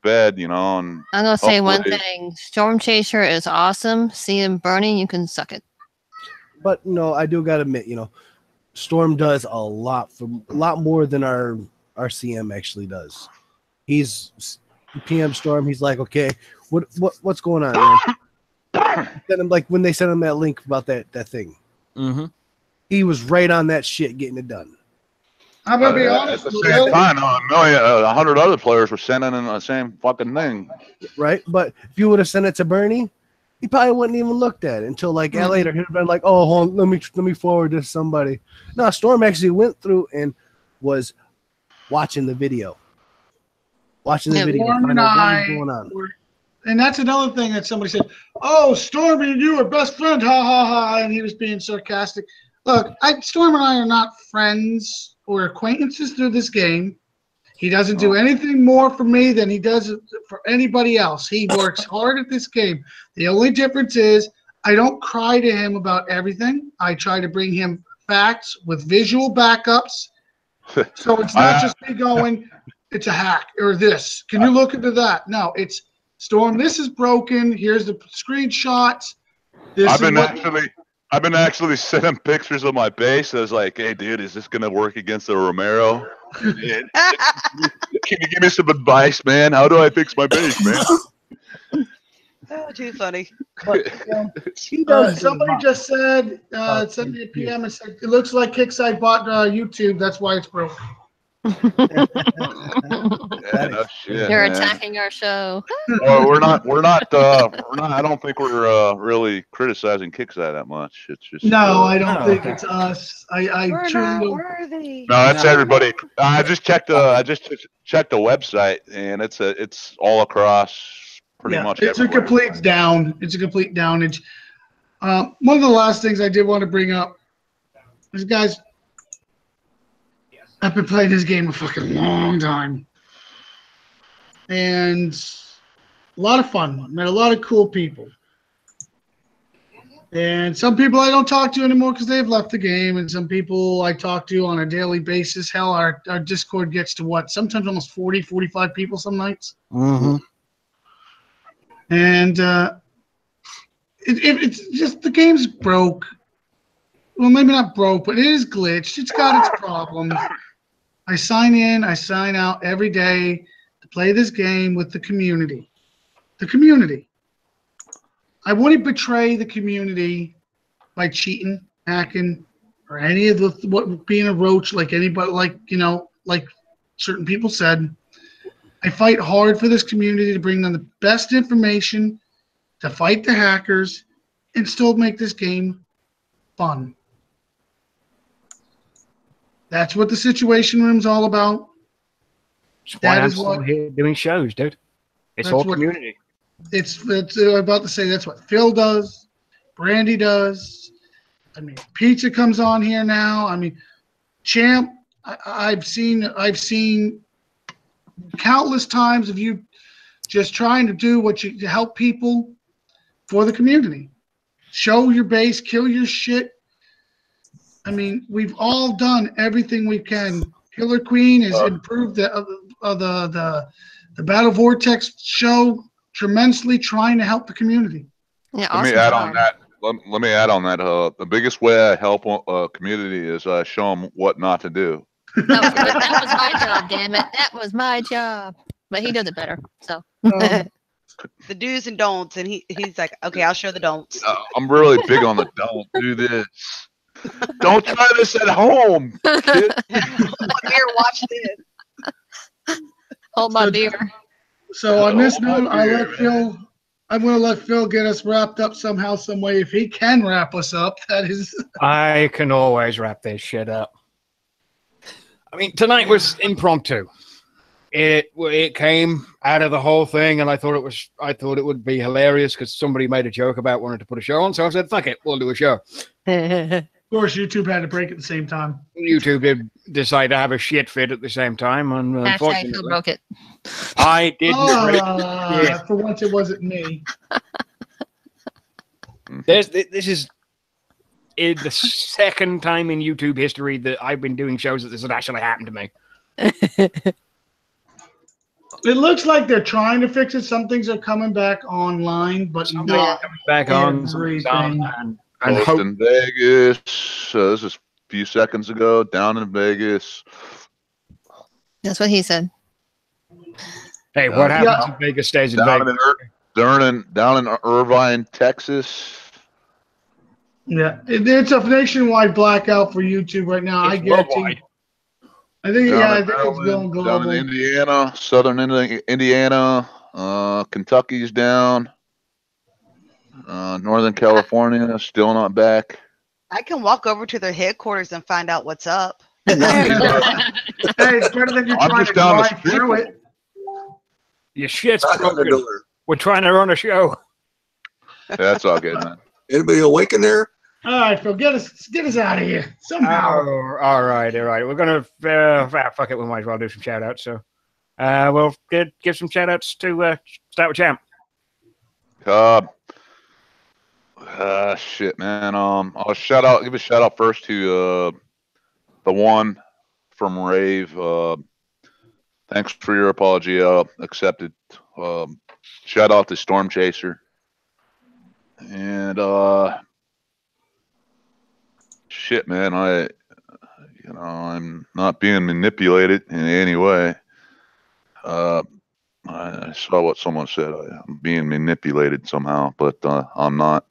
bed, And I'm gonna say one thing: Storm Chaser is awesome. See him burning, you can suck it. But I do gotta admit, Storm does a lot more than our CM actually does. He's PM Storm. He's like, okay, what's going on, man? Then like when they sent him that link about that thing, he was right on that shit, getting it done. I'm gonna be honest. At the same time, 100 other players were sending in the same fucking thing. Right, but if you would have sent it to Bernie, he probably wouldn't even looked at it until like later. He'd have been like, "Oh, hold on, let me forward this to somebody." No, Storm actually went through and was watching the video. Storm and I and that's another thing that somebody said, "Oh, Stormy and you are best friend, ha ha ha," and he was being sarcastic. Look, Storm and I are not friends or acquaintances through this game. He doesn't do anything more for me than he does for anybody else. He works hard at this game. The only difference is I don't cry to him about everything. I try to bring him facts with visual backups. So it's not just me going, it's a hack or this. Can you look into that? No, it's Storm. This is broken. Here's the screenshots. I've been actually sending pictures of my base. I was like, hey, dude, is this going to work against the Romero? Can you give me some advice, man? How do I fix my base, man? Oh, too funny. Somebody just said, sent me a PM and said, it looks like Kickside bought YouTube. That's why it's broken. They're attacking our show. We're not. I don't think we're really criticizing Kickside that much. It's just I don't think it's us. We're not worthy. No, that's everybody. I just checked the website, and it's all across pretty much. It's everywhere. A complete down. It's a complete downage. One of the last things I did want to bring up is, guys, I've been playing this game a fucking long time. And a lot of fun. Met a lot of cool people. And some people I don't talk to anymore because they've left the game. And some people I talk to on a daily basis. Hell, our Discord gets to what? Sometimes almost 40, 45 people some nights. And it's just the game's broke. Well, maybe not broke, but it is glitched. It's got its problems. I sign in, I sign out every day to play this game with the community. The community. I wouldn't betray the community by cheating, hacking, or any of what being a roach like anybody, like certain people said. I fight hard for this community to bring them the best information, to fight the hackers, and still make this game fun. That's what the Situation Room's all about. That is what here doing shows, dude. It's all community. It's I'm about to say that's what Phil does, Brandy does. I mean, Pizza comes on here now. I mean, Champ. I've seen countless times of you just trying to do to help people for the community. Show your base, kill your shit. I mean, we've all done everything we can. Killer Queen has improved the Battle Vortex show tremendously, trying to help the community. Yeah, Let me add on that. Let me add on that. The biggest way I help a community is I show them what not to do. That was my job, damn it. That was my job. But he does it better. So the do's and don'ts, and he's like, okay, I'll show the don'ts. I'm really big on the don't do this. Don't try this at home. Kid. Here, watch this. Hold my beer. So on this note, I let Phil I'm going to let Phil get us wrapped up somehow, some way. If he can wrap us up, that is. I can always wrap this shit up. I mean, tonight was impromptu. It came out of the whole thing, and I thought it would be hilarious because somebody made a joke about wanting to put a show on. So I said, "Fuck it, we'll do a show." Of course, YouTube had to break at the same time. YouTube did decide to have a shit fit at the same time, and Hashtag unfortunately, who broke it. I didn't. For once, it wasn't me. This is the second time in YouTube history that I've been doing shows that this has actually happened to me. It looks like they're trying to fix it. Some things are coming back online, but not back on everything. And Post in Vegas. This is a few seconds ago. Down in Vegas. That's what he said. Hey, what happens in Vegas stays in Vegas. Down in Irvine, Texas. Yeah, it's a nationwide blackout for YouTube right now. It's I guarantee. worldwide. I think Down it's Maryland, going global. down in Indiana, southern Indiana, Kentucky's down. Northern California still not back. I can walk over to their headquarters and find out what's up. Hey, it's better than you I'm trying just to down the drive through street. it. Your shit's Knock on the broken. door. We're trying to run a show. That's all good, man. Anybody awake in there? All right, Phil, get us out of here somehow. Oh, all right. We're gonna fuck it. We might as well do some shout outs. So, we'll give some shout outs to start with Champ. Shit, man. I'll give a shout out first to the one from Rave. Thanks for your apology. Accepted. Shout out to Storm Chaser. And shit, man. I'm not being manipulated in any way. I saw what someone said. I'm being manipulated somehow, but I'm not.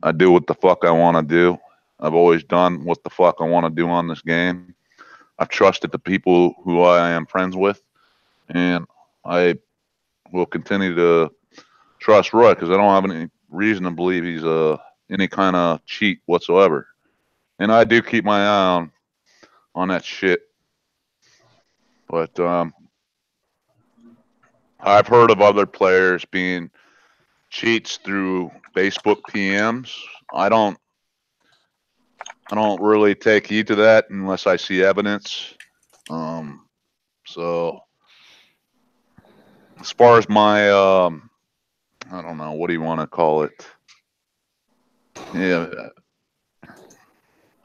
I do what the fuck I want to do. I've always done what the fuck I want to do on this game. I've trusted the people who I am friends with, and I will continue to trust Roy because I don't have any reason to believe he's any kind of cheat whatsoever. And I do keep my eye on that shit. But I've heard of other players being cheats through Facebook PMs. I don't really take heed to that unless I see evidence. So as far as my I don't know, what do you want to call it? Yeah,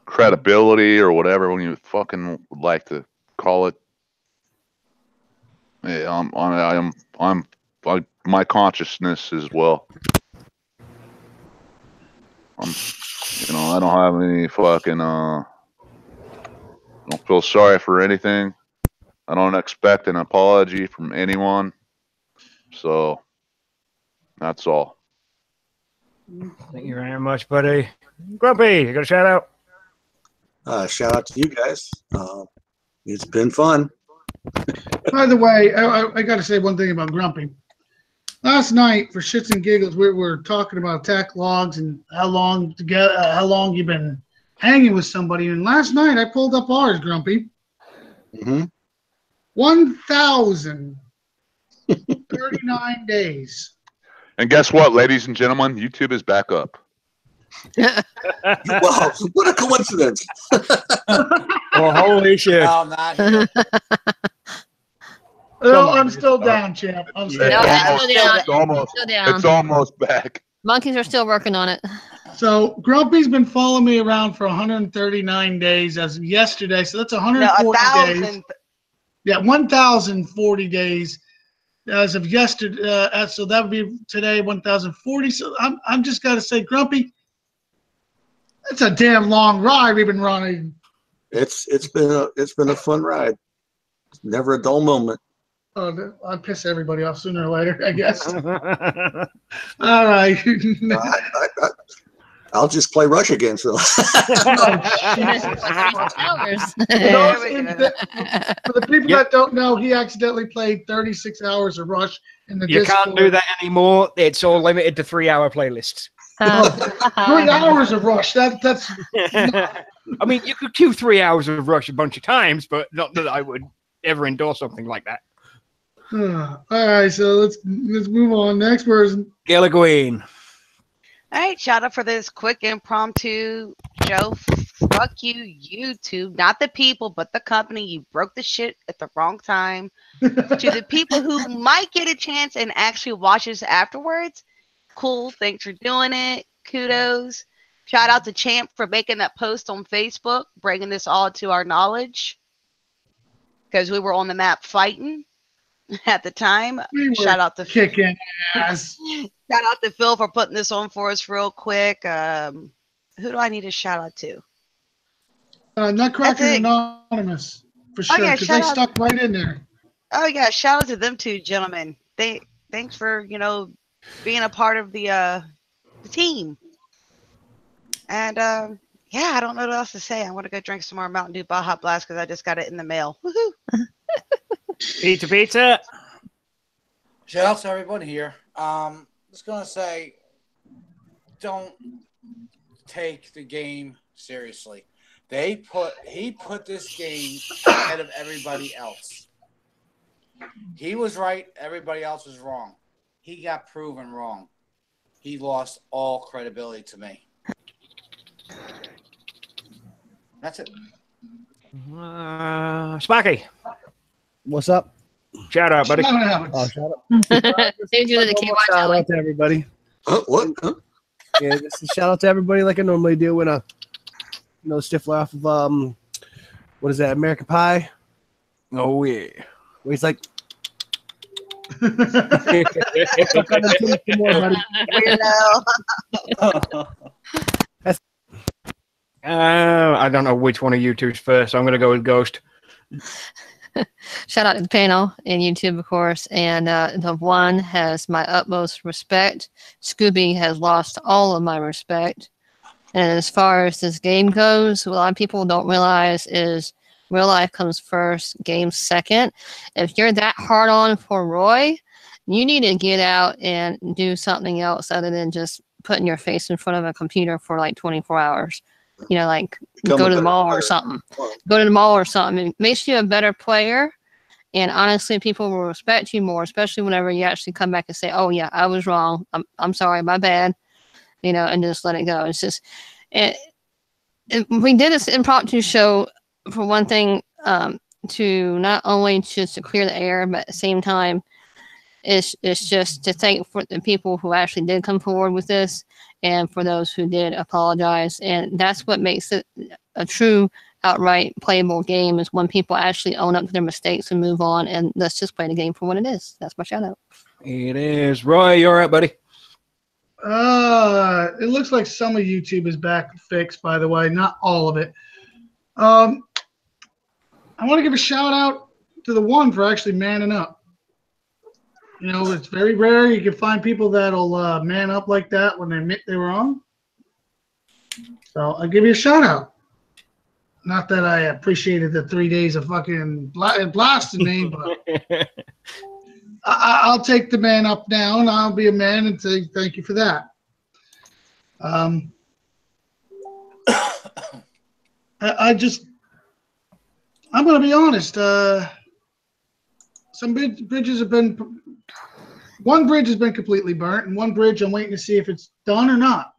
credibility or whatever when you fucking would like to call it. Yeah, I'm my consciousness as well. I don't have any fucking don't feel sorry for anything. I don't expect an apology from anyone. So that's all. Thank you very much, buddy. Grumpy, you got a shout out? Shout out to you guys. It's been fun. By the way, I got to say one thing about Grumpy. Last night, for shits and giggles, we were talking about attack logs and how long you've been hanging with somebody. And last night, I pulled up ours, Grumpy. 1,039 days. And guess what, ladies and gentlemen? YouTube is back up. Wow, what a coincidence. Well, holy shit. No, I'm not here. Oh, I'm still down, champ. I'm still down. It's almost back. Monkeys are still working on it. So Grumpy's been following me around for 139 days as of yesterday. So that's 140 days. Yeah, 1,040 days as of yesterday. So that would be today 1,040. So I'm just got to say, Grumpy, that's a damn long ride we've been running. It's been a fun ride. Never a dull moment. Oh, I'll piss everybody off sooner or later, I guess. All right. I'll just play Rush again, Phil. For the people that don't know, he accidentally played 36 hours of Rush in the You Discord. can't do that anymore. It's all limited to 3-hour playlists. 3 hours of Rush. That's. I mean, you could queue 3 hours of Rush a bunch of times, but not that I would ever endorse something like that. All right, so let's move on. Next person. Gilligween. All right, shout out for this quick impromptu show. Fuck you, YouTube. Not the people, but the company. You broke the shit at the wrong time. To the people who might get a chance and actually watch this afterwards, cool. Thanks for doing it. Kudos. Shout out to Champ for making that post on Facebook, bringing this all to our knowledge. Because we were on the map fighting at the time. Shout out to kicking ass. Shout out to Phil for putting this on for us real quick. Who do I need to shout out to? Nutcracker Anonymous, for sure, because they stuck right in there. Oh yeah, shout out to them two gentlemen. Thanks for being a part of the team. And yeah, I don't know what else to say. I'm gonna go drink some more Mountain Dew Baja Blast because I just got it in the mail. Woohoo! Pizza. Shout out to everybody here. Just gonna say, don't take the game seriously. He put this game ahead of everybody else. He was right, everybody else was wrong. He got proven wrong. He lost all credibility to me. That's it. Sparky. What's up? Shout out, buddy. Shout out. Oh, shout out. Shout out to everybody. What? Huh? Yeah, just a shout out to everybody like I normally do when Stifler off of what is that, American Pie? Oh yeah. Where he's like I don't know which one of you two's first. I'm gonna go with Ghost. Shout out to the panel and YouTube, of course. And the one has my utmost respect. Scooby has lost all of my respect. And as far as this game goes, what a lot of people don't realize is real life comes first, game second. If you're that hard on for Roy, you need to get out and do something else other than just putting your face in front of a computer for like 24 hours. Like go to the mall or something. Go to the mall or something. It makes you a better player. And honestly, people will respect you more, especially whenever you actually come back and say, oh, yeah, I was wrong. I'm sorry, my bad. And just let it go. It's just, we did this impromptu show for one thing, to not only just to clear the air, but at the same time, it's just to thank for the people who actually did come forward with this and for those who did apologize. And that's what makes it a true outright playable game, is when people actually own up to their mistakes and move on, and let's just play the game for what it is. That's my shout out. It is. Roy, you all right, buddy? It looks like some of YouTube is back fixed, by the way, not all of it. I want to give a shout out to the one for actually manning up. It's very rare you can find people that'll man up like that when they admit they were wrong. So I'll give you a shout out. Not that I appreciated the 3 days of fucking blasting me, but I'll take the man up now, and I'll be a man and say thank you for that. I'm going to be honest. Some bridges have been. One bridge has been completely burnt, and one bridge I'm waiting to see if it's done or not.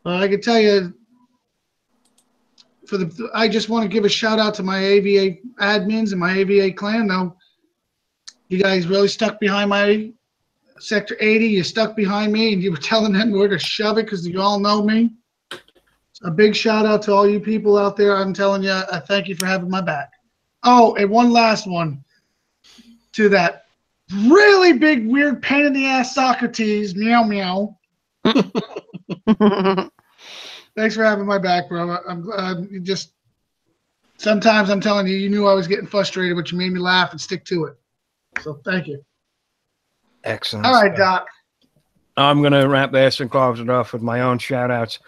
But I can tell you, I just want to give a shout out to my AVA admins and my AVA clan. Now, you guys really stuck behind my Sector 80. You stuck behind me, and you were telling them where to shove it because you all know me. A big shout out to all you people out there. I'm telling you, I thank you for having my back. Oh, and one last one to that really big, weird, pain in the ass Socrates. Meow, meow. Thanks for having my back, bro. I'm just sometimes I'm telling you, you knew I was getting frustrated, but you made me laugh and stick to it. So thank you. Excellent. All right, Doc. I'm going to wrap this and close it off with my own shout outs.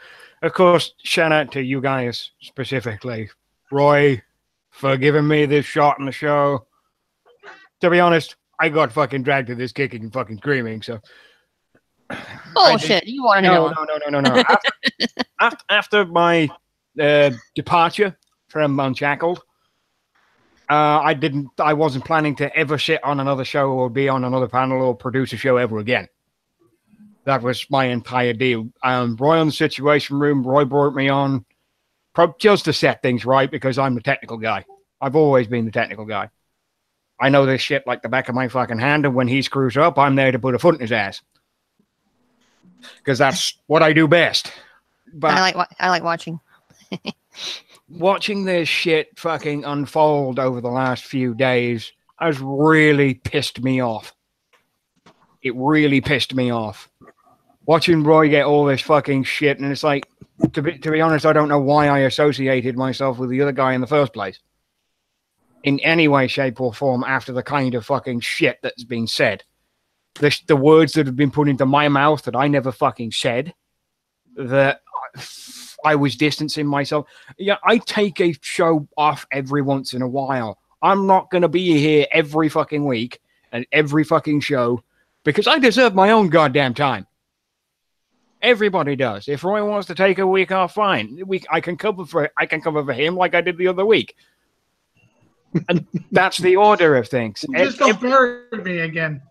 Of course, shout out to you guys specifically. Roy, for giving me this shot in the show. To be honest, I got fucking dragged to this kicking and fucking screaming. So Bullshit. You wanted to no, know. no. After my departure from Unshackled, I wasn't planning to ever sit on another show or be on another panel or produce a show ever again. That was my entire deal. Roy on the Situation Room, Roy brought me on just to set things right because I'm the technical guy. I've always been the technical guy. I know this shit like the back of my fucking hand, and when he screws up, I'm there to put a foot in his ass. Because that's what I do best. But I like watching. Watching this shit fucking unfold over the last few days has really pissed me off. It really pissed me off. Watching Roy get all this fucking shit, and it's like, to be honest, I don't know why I associated myself with the other guy in the first place. In any way, shape, or form, after the kind of fucking shit that's been said. The words that have been put into my mouth that I never fucking said, that I was distancing myself. Yeah, I take a show off every once in a while. I'm not going to be here every fucking week and every fucking show because I deserve my own goddamn time. Everybody does. If Roy wants to take a week off, fine. I can cover for him like I did the other week. And that's the order of things. Just don't bury me again.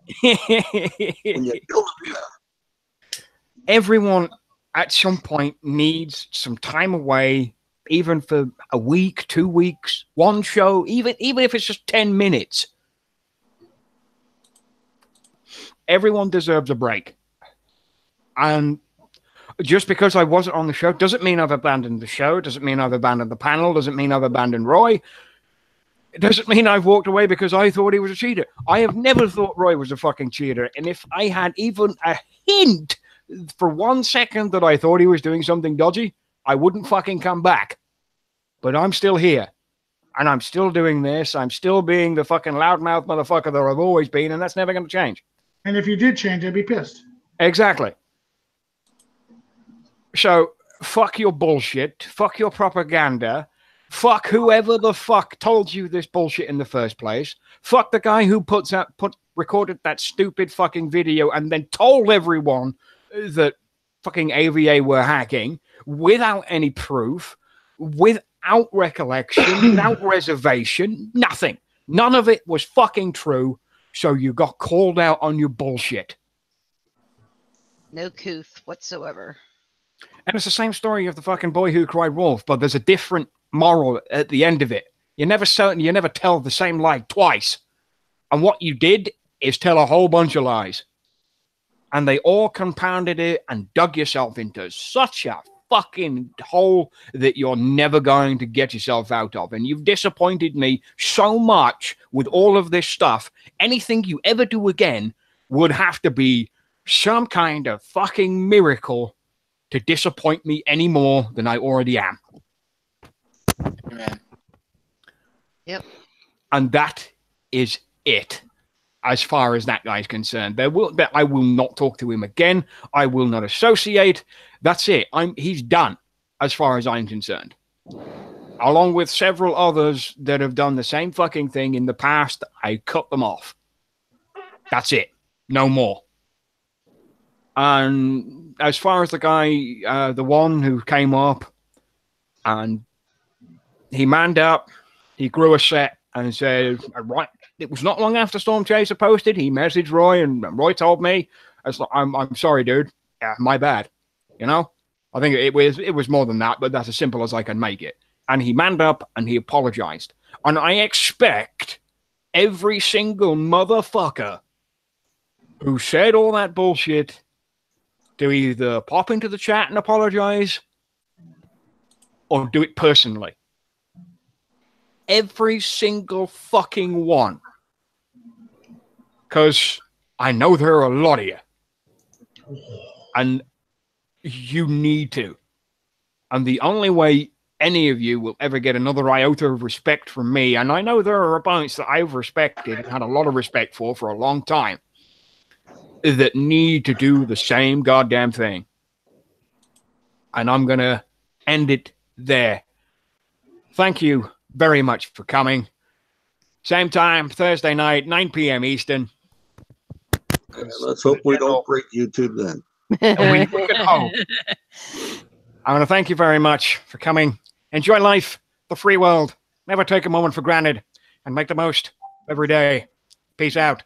Everyone at some point needs some time away, even for a week, 2 weeks, one show, even if it's just 10 minutes. Everyone deserves a break. And just because I wasn't on the show doesn't mean I've abandoned the show, doesn't mean I've abandoned the panel, doesn't mean I've abandoned Roy. It doesn't mean I've walked away because I thought he was a cheater. I have never thought Roy was a fucking cheater. And if I had even a hint for 1 second that I thought he was doing something dodgy, I wouldn't fucking come back. But I'm still here. And I'm still doing this. I'm still being the fucking loudmouth motherfucker that I've always been, and that's never going to change. And if you did change, I'd be pissed. Exactly. So, fuck your bullshit. Fuck your propaganda. Fuck whoever the fuck told you this bullshit in the first place. Fuck the guy who recorded that stupid fucking video and then told everyone that fucking AVA were hacking without any proof, without recollection, without reservation, nothing. None of it was fucking true, so you got called out on your bullshit. No couth whatsoever. And it's the same story of the fucking boy who cried wolf, but there's a different moral at the end of it. You never tell the same lie twice. And what you did is tell a whole bunch of lies. And they all compounded it and dug yourself into such a fucking hole that you're never going to get yourself out of. And you've disappointed me so much with all of this stuff. Anything you ever do again would have to be some kind of fucking miracle to disappoint me any more than I already am. Amen. Yep. And that is it, as far as that guy's concerned. I will not talk to him again. I will not associate. That's it. He's done, as far as I'm concerned. Along with several others that have done the same fucking thing in the past, I cut them off. That's it. No more. And as far as the guy, the one who came up, and he manned up, he grew a set and said, right, it was not long after Storm Chaser posted, he messaged Roy, and Roy told me, I'm sorry, dude. Yeah, my bad. You know? I think it was more than that, but that's as simple as I can make it. And he manned up and he apologized. And I expect every single motherfucker who said all that bullshit to either pop into the chat and apologize or do it personally. Every single fucking one. Because I know there are a lot of you. And you need to. And the only way any of you will ever get another iota of respect from me, and I know there are opponents that I've respected and had a lot of respect for a long time, that need to do the same goddamn thing. And I'm going to end it there. Thank you very much for coming. Same time, Thursday night, 9 p.m. Eastern. Let's hope we don't break YouTube then. We can hope. I want to thank you very much for coming. Enjoy life, the free world. Never take a moment for granted, and make the most every day. Peace out.